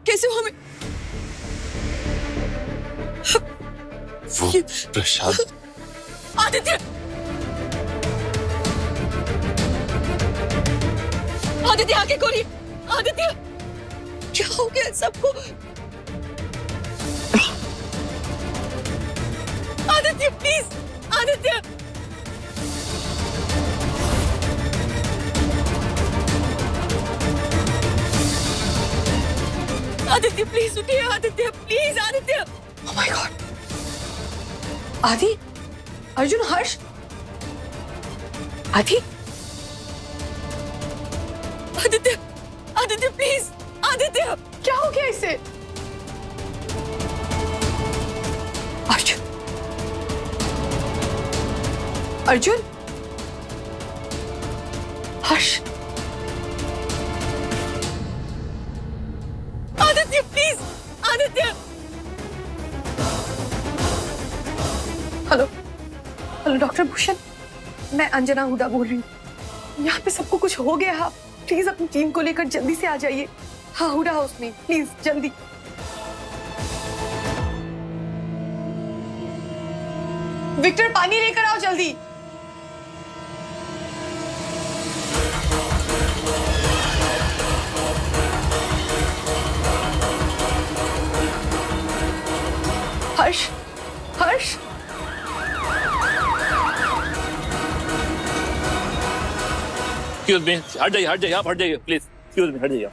कैसे हो हमें? वो प्रसाद। आदित्य, आदित्य आगे खोलिए। आदित्य, क्या हो गया सबको? आदित्य प्लीज, आदित्य। आदित्य प्लीज उठिए। Aditya please, Aditya. Oh my God. आदि, अर्जुन, हर्ष, आदि, आदित्य, आदित्य प्लीज, आदित्य। क्या हो गया इसे? Arjun, Arjun, Harsh, Aditya please, Aditya. Hello, hello doctor Bhushan, मैं अंजना हुडा बोल रही हूँ। यहाँ पे सबको कुछ हो गया है, प्लीज अपनी टीम को लेकर जल्दी से आ जाइए। हाँ, हुडा हाउस में, प्लीज जल्दी। विक्टर, पानी लेकर आओ जल्दी। हर्ष, हर्ष, एक्सक्यूज मी, हट जाइए आप, हट जाइए प्लीज। एक्सक्यूज मी, हट जाइए।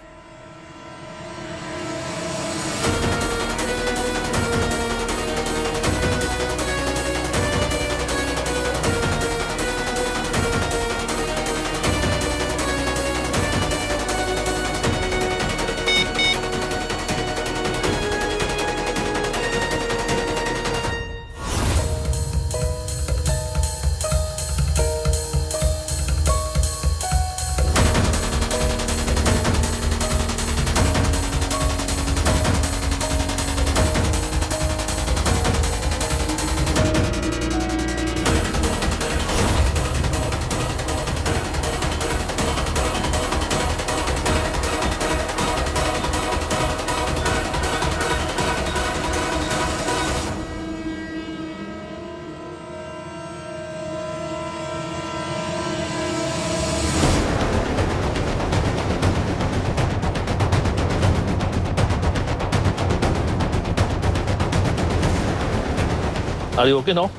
Are you okay now?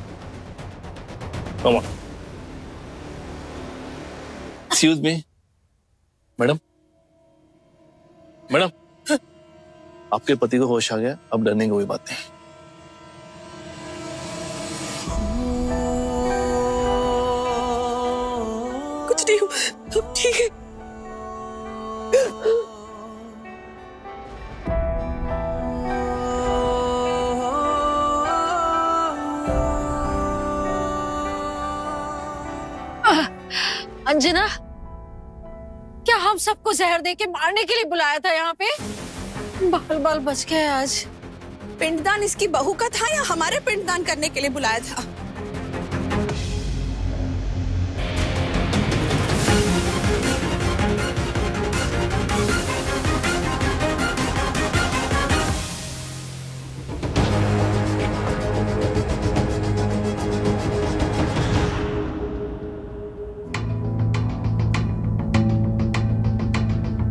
Come on. Excuse me, madam. Madam, आपके पति को होश आ गया, अब डरने की कोई बात नहीं। कुछ नहीं हुआ, अब ठीक है। अंजना, क्या हम सबको जहर दे के मारने के लिए बुलाया था यहाँ पे? बाल बाल बच गए आज। पिंडदान इसकी बहू का था या हमारे पिंडदान करने के लिए बुलाया था?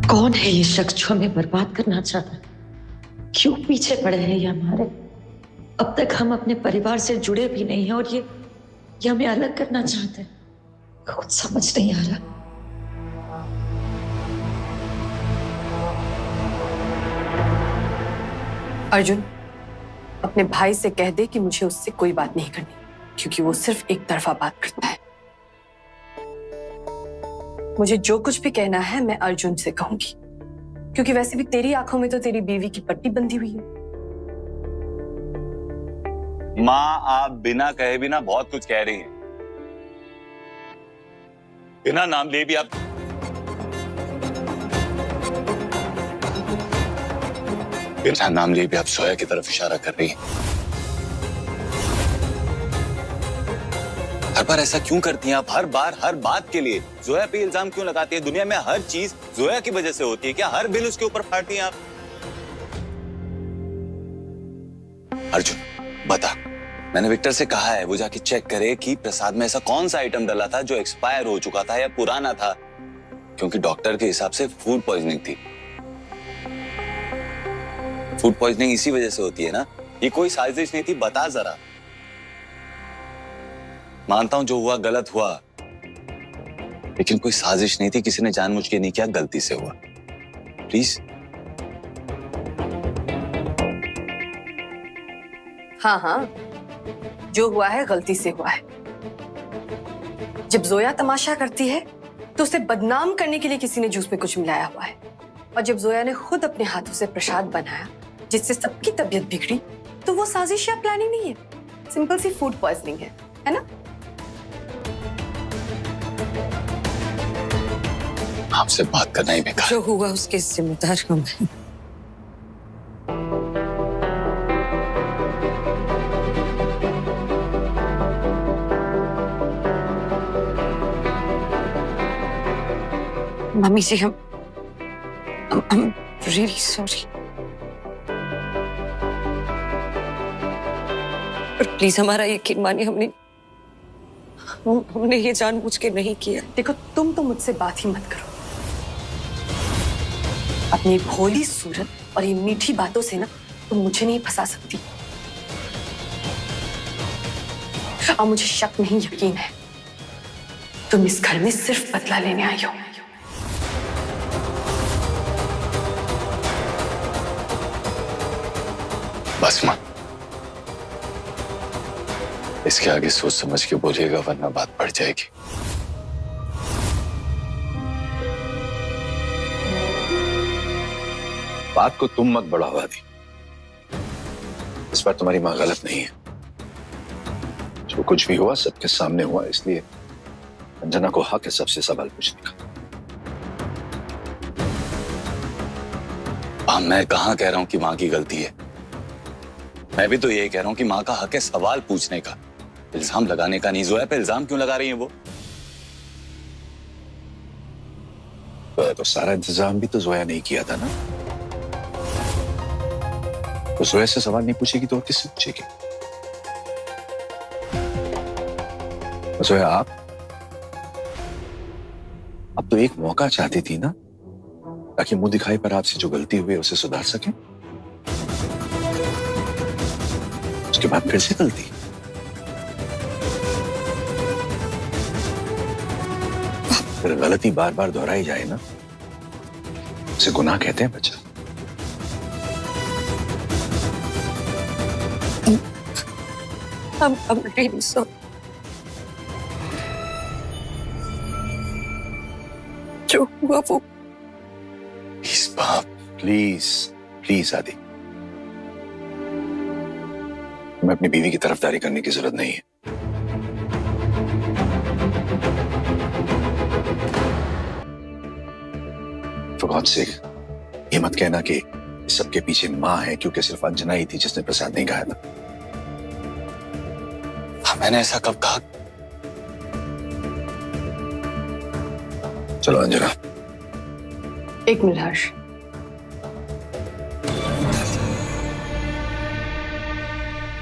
कौन है ये शख्स जो हमें बर्बाद करना चाहता है? क्यों पीछे पड़े हैं ये हमारे? अब तक हम अपने परिवार से जुड़े भी नहीं हैं और ये हमें अलग करना चाहते हैं। कुछ समझ नहीं आ रहा। अर्जुन, अपने भाई से कह दे कि मुझे उससे कोई बात नहीं करनी, क्योंकि वो सिर्फ एक तरफा बात करता है। मुझे जो कुछ भी कहना है मैं अर्जुन से कहूंगी, क्योंकि वैसे भी तेरी आंखों में तो तेरी बीवी की पट्टी बंधी हुई है। माँ, आप बिना कहे भी ना बहुत कुछ कह रही हैं। बिना नाम लिए भी आप बिना नाम लिए भी आप जोया की तरफ इशारा कर रही हैं। हर बार ऐसा क्यों करती हैं आप? हर बार हर बात के लिए जोया पे इल्जाम क्यों लगाती है? दुनिया में हर चीज जोया की वजह से होती है क्या? हर बिल उसके ऊपर फाड़ती हैं आप? अर्जुन बता, मैंने विक्टर से कहा है वो जाके चेक करे कि प्रसाद में ऐसा कौन सा आइटम डला था जो एक्सपायर हो चुका था या पुराना था, क्योंकि डॉक्टर के हिसाब से फूड पॉइजनिंग थी। फूड पॉइजनिंग इसी वजह से होती है ना, ये कोई साजिश नहीं थी, बता जरा। मानता हूं जो हुआ गलत हुआ, लेकिन कोई साजिश नहीं थी, किसी ने जानबूझ के नहीं किया, गलती से हुआ। प्लीज। हाँ हाँ, जो हुआ है गलती से हुआ है। जब जोया तमाशा करती है तो उसे बदनाम करने के लिए किसी ने जूस में कुछ मिलाया हुआ है, और जब जोया ने खुद अपने हाथों से प्रसाद बनाया जिससे सबकी तबीयत बिगड़ी, तो वो साजिश या प्लानिंग नहीं है, सिंपल सी फूड पॉइजनिंग है ना? आपसे बात करना ही बेकार। जो हुआ उसके जिम्मेदार हम हैं। Mummy ji, I'm really sorry। पर प्लीज हमारा यकीन मानिए, हमने ये जानबूझ के नहीं किया। देखो, तुम तो मुझसे बात ही मत करो। अपनी भोली सूरत और ये मीठी बातों से ना तुम मुझे नहीं फंसा सकती। और मुझे शक नहीं, यकीन है, तुम इस घर में सिर्फ बदला लेने आई हो। बस मां, इसके आगे सोच समझ के बोलिएगा, वरना बात बढ़ जाएगी। बात को तुम मत बढ़ावा दी। इस बार तुम्हारी मां गलत नहीं है। जो कुछ भी हुआ सबके सामने हुआ, इसलिए अंजना को हक है सबसे सवाल पूछने का। मैं कहां कह रहा हूं कि मां की गलती है, मैं भी तो यही कह रहा हूं कि मां का हक है सवाल पूछने का, इल्जाम लगाने का नहीं। जोया पे इल्जाम क्यों लगा रही है वो? तो सारा इंतजाम भी तो जोया नहीं किया था ना। तो जोया से सवाल नहीं पूछेगी तो और किससे पूछेगी? जोया, आप तो एक मौका चाहती थी ना, ताकि मुंह दिखाई पर आपसे जो गलती हुई उसे सुधार सके। उसके बाद फिर से गलती। अगर गलती बार बार दोहराई जाए ना, उसे गुनाह कहते हैं बच्चा। I'm really sorry। जो हुआ वो प्लीज बाप, प्लीज प्लीज आदि, तुम्हें अपनी बीवी की तरफदारी करने की जरूरत नहीं है। For God's sake, ये मत कहना कि इस सबके पीछे मां है क्योंकि सिर्फ अंजना ही थी जिसने प्रसाद नहीं खाया था। मैंने ऐसा कब कहा? चलो अंजना। एक मिनट हर्ष,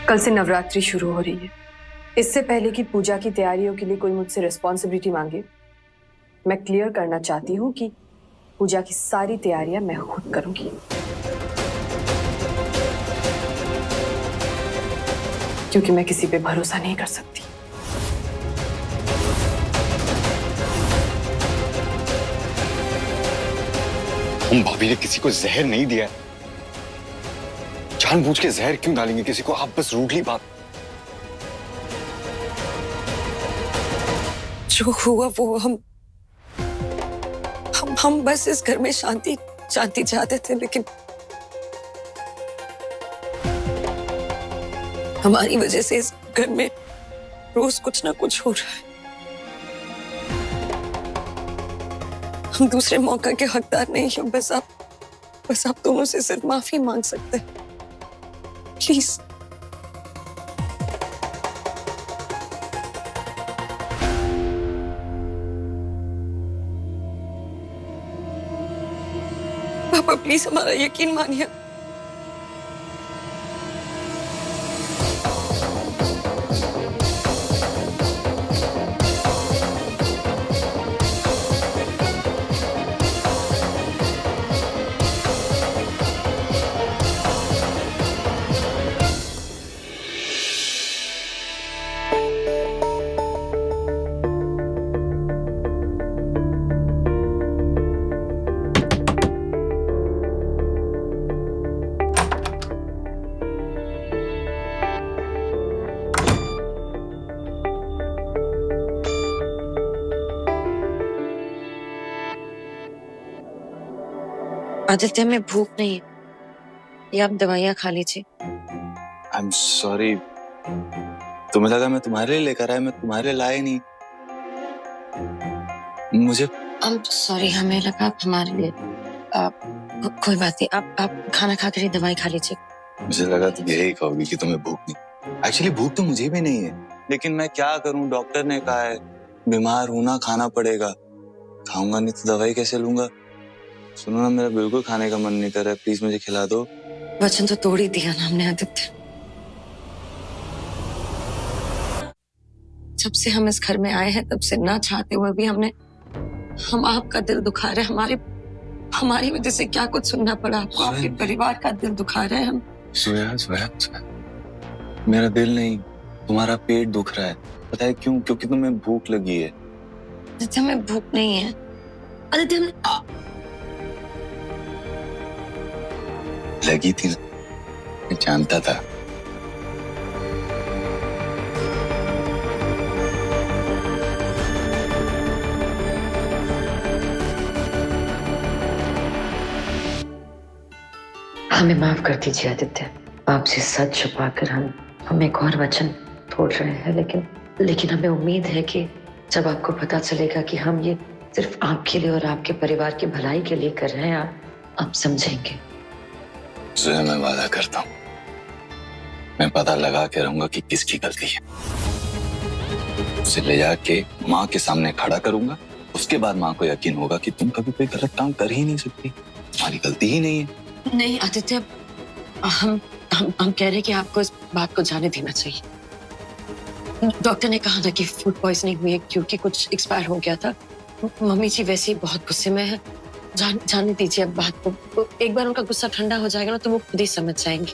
कल से नवरात्रि शुरू हो रही है। इससे पहले कि पूजा की तैयारियों के लिए कोई मुझसे रिस्पॉन्सिबिलिटी मांगे, मैं क्लियर करना चाहती हूँ कि पूजा की सारी तैयारियां मैं खुद करूंगी। क्योंकि मैं किसी पे भरोसा नहीं कर सकती। भाभी ने किसी को जहर नहीं दिया, जानबूझ के जहर क्यों डालेंगे किसी को? आप बस रूडली बात। जो हुआ वो हम बस इस घर में शांति चाहते थे, लेकिन हमारी वजह से इस घर में रोज कुछ ना कुछ हो रहा है। हम दूसरे मौका के हकदार नहीं हैं। बस आप दोनों से सिर्फ माफी मांग सकते हैं, प्लीज। पापा प्लीज हमारा यकीन मानिए। आदित्य में भूख नहीं है, ये आप दवाइयाँ खा लीजिए। आई एम सॉरी, तुम्हें लगा मैं तुम्हारे लिए लेकर आया, मैं तुम्हारे लिए लाया नहीं। मुझे सॉरी, हमें लगा आप हमारे लिए। कोई बात नहीं, आप खाना खा कर ही दवाई खा लीजिए। मुझे लगा तुम यही कहोगी कि तुम्हें भूख नहीं। एक्चुअली भूख तो मुझे भी नहीं है, लेकिन मैं क्या करूं, डॉक्टर ने कहा है बीमार हूं ना, खाना पड़ेगा। खाऊंगा नहीं तो दवाई कैसे लूंगा। सुनो ना, मेरा बिल्कुल खाने का मन नहीं कर रहा है, प्लीज मुझे खिला दो। वचन तो तोड़ ही दिया ना हमने आदित्य। जब से हम इस घर में आए हैं तब से ना चाहते हुए भी हम आपका दिल दुखा रहे हैं। हमारी वजह से क्या कुछ सुनना पड़ा आपको, आपके परिवार का दिल दुखा रहे हैं हम। सोया, मेरा दिल नहीं, तुम्हारा पेट दुख रहा है। पता है क्यों? क्योंकि तुम्हें भूख लगी है। आदित्य हमें भूख नहीं है। आदित्य लगी थी ना, मैं जानता था। हमें माफ कर दीजिए आदित्य, आपसे सच छुपाकर हम एक और वचन तोड़ रहे हैं, लेकिन हमें उम्मीद है कि जब आपको पता चलेगा कि हम ये सिर्फ आपके लिए और आपके परिवार की भलाई के लिए कर रहे हैं, आप समझेंगे। जोया, मैं वादा करता हूँ, मैं पता लगा के रहूंगा कि किसकी गलती है। उसे ले जाके माँ के सामने खड़ा करूंगा, उसके बाद माँ को यकीन होगा कि तुम कभी कोई गलत काम कर ही नहीं सकती, तुम्हारी गलती ही नहीं है। नहीं आदित्य, हम कह रहे हैं कि आपको इस बात को जाने देना चाहिए। डॉक्टर ने कहा था कि फूड पॉइजनिंग हुई है क्योंकि कुछ एक्सपायर हो गया था। मम्मी जी वैसे ही बहुत गुस्से में है, जाने दीजिए अब बात को। एक बार उनका गुस्सा ठंडा हो जाएगा ना तो वो खुद ही समझ जाएंगे।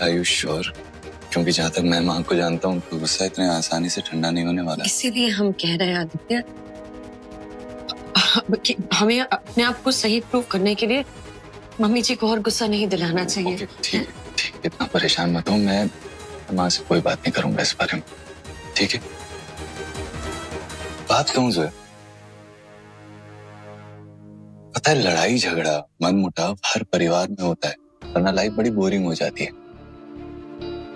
Are you sure? क्योंकि जहाँ तक मैं माँ को जानता हूँ तो गुस्सा इतने आसानी से ठंडा नहीं होने वाला। इसीलिए हम कह रहे हैं आदित्य कि हमें अपने आप को सही प्रूव करने के लिए मम्मी जी को और गुस्सा नहीं दिलाना चाहिए। Okay, ठीक, इतना परेशान मत हो, मैं माँ से कोई बात नहीं करूंगा इस बारे में, ठीक है? बात कहूँ जोया, पता है लड़ाई झगड़ा मनमुटाव हर परिवार में होता है, वरना लाइफ बड़ी बोरिंग हो जाती है।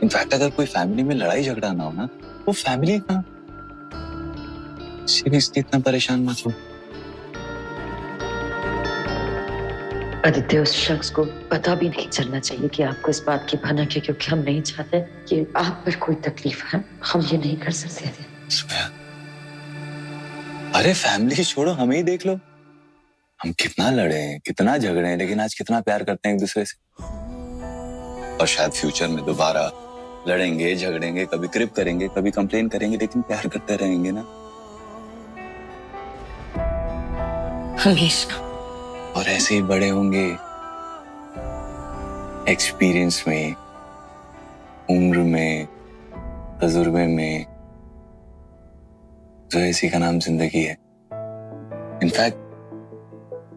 इनफैक्ट अगर कोई फैमिली में लड़ाई झगड़ा ना हो ना, वो फैमिली कहाँ? सीरियसली इतना परेशान मत हो। आदित्य, उस शख्स को पता भी नहीं चलना चाहिए कि आपको इस बात की भनक है, क्योंकि हम नहीं चाहते कि आप पर कोई तकलीफ है। हम ये नहीं कर सकते थे। अरे फैमिली छोड़ो, हमें ही देख लो, हम कितना लड़े हैं, कितना झगड़े हैं, लेकिन आज कितना प्यार करते हैं एक दूसरे से। और शायद फ्यूचर में दोबारा लड़ेंगे झगड़ेंगे, कभी क्रिप करेंगे, कभी कंप्लेन करेंगे, लेकिन प्यार करते रहेंगे ना, हमेशा। और ऐसे ही बड़े होंगे, एक्सपीरियंस में, उम्र में, तजुर्बे में। जो इसी का नाम जिंदगी है। इनफैक्ट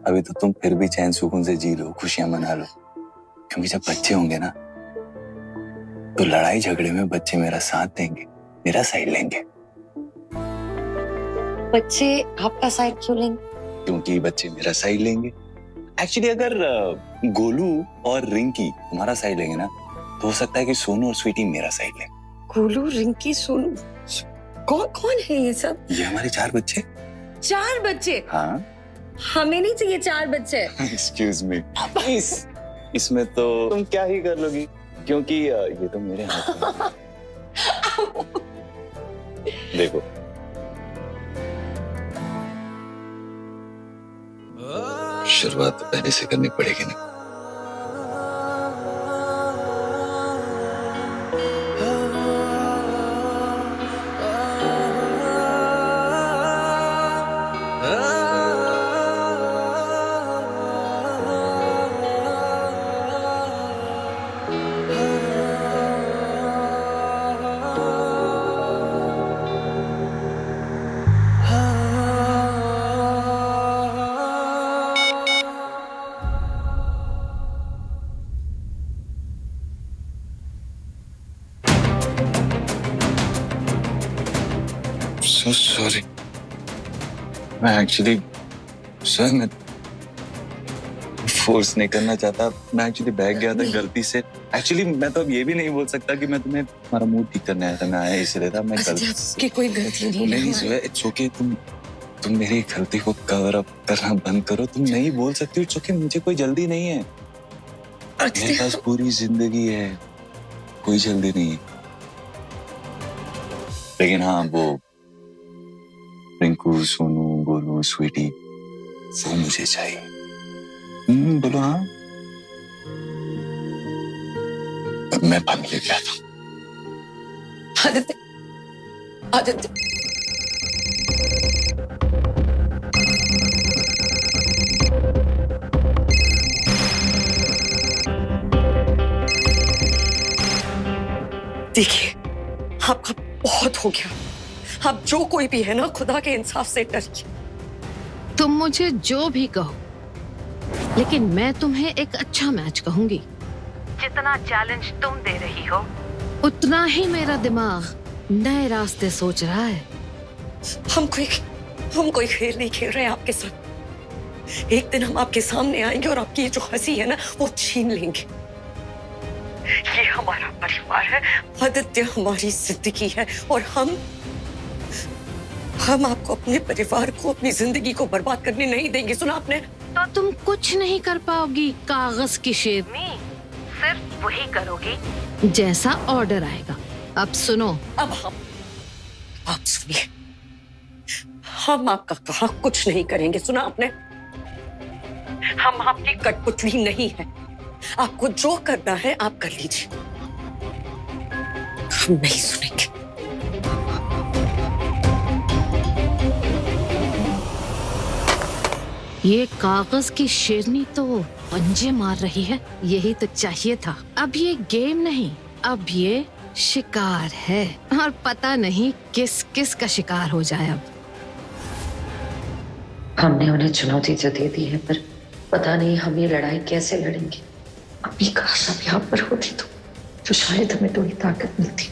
अभी तो तुम फिर भी चैन सुकून से जी लो, खुशियां मना लो, क्योंकि जब बच्चे होंगे ना तो लड़ाई झगड़े में बच्चे मेरा साथ देंगे, मेरा साइड लेंगे। बच्चे आपका साइड क्यों लेंगे? क्योंकि बच्चे मेरा साइड लेंगे। एक्चुअली अगर गोलू और रिंकी तुम्हारा साइड लेंगे ना, तो हो सकता है कि सोनू और स्वीटी मेरा साइड लें। गोलू, रिंकी, सोनू, कौन है ये सब? ये हमारे 4 बच्चे। 4 बच्चे? हाँ। हमें नहीं चाहिए 4 बच्चे। एक्सक्यूज मी, इसमें तो तुम क्या ही कर लोगी, क्योंकि ये तो मेरे हाथ में है। देखो, शुरुआत तो पहले से करनी पड़ेगी ना। So sorry. मैं एक्चुअली सर मैं फोर्स नहीं करना चाहता, मैं एक्चुअली बैग गया था गलती से। एक्चुअली मैं तो अब ये भी नहीं बोल सकता कि मैं तुम्हें तुम्हारा मूड ठीक करने आया था, मैं आया इसलिए था। मैं गलती आपकी कोई गलती नहीं है। नहीं सुबह इट्स ओके, तुम मेरी गलती को कवर अप करना बंद करो। तुम नहीं बोल सकती हो, इट्स ओके, मुझे कोई जल्दी नहीं है, मेरे पास पूरी जिंदगी है, कोई जल्दी नहीं है। लेकिन हाँ, वो रिंकू, सोनू, गोलू, स्वीटी, वो मुझे चाहिए। बोलो हाँ। मैं फन ले गया था। आदित्य, आदित्य, देखिए, आपका बहुत हो गया। आप जो कोई भी है ना, खुदा के इंसाफ से डरिए। तुम मुझे जो भी कहो, लेकिन मैं तुम्हें एक अच्छा मैच कहूंगी। जितना चैलेंज तुम दे रही हो, उतना ही मेरा दिमाग नए रास्ते सोच रहा है। हम कोई खेल नहीं खेल रहे हैं आपके साथ। एक दिन हम आपके सामने आएंगे और आपकी ये जो हंसी है ना, वो छीन लेंगे। ये हमारा परिवार है, आदित्य हमारी जिंदगी है, और हम आपको, अपने परिवार को, अपनी जिंदगी को बर्बाद करने नहीं देंगे। सुना आपने? तो तुम कुछ नहीं कर पाओगी कागज की शेरनी, सिर्फ वही करोगी जैसा ऑर्डर आएगा। अब सुनो। अब आप सुनिए, हम आपका कहा कुछ नहीं करेंगे। सुना आपने? हम आपकी कठपुतली नहीं है। आपको जो करना है आप कर लीजिए, हम नहीं सुनेंगे। ये कागज की शेरनी तो पंजे मार रही है, यही तो चाहिए था। अब ये गेम नहीं, अब ये शिकार है, और पता नहीं किस किस का शिकार हो जाए। अब हमने उन्हें चुनौती तो दे दी है, पर पता नहीं हम ये लड़ाई कैसे लड़ेंगे। अभी काश अब यहाँ पर होती तो शायद हमें थोड़ी ताकत मिलती।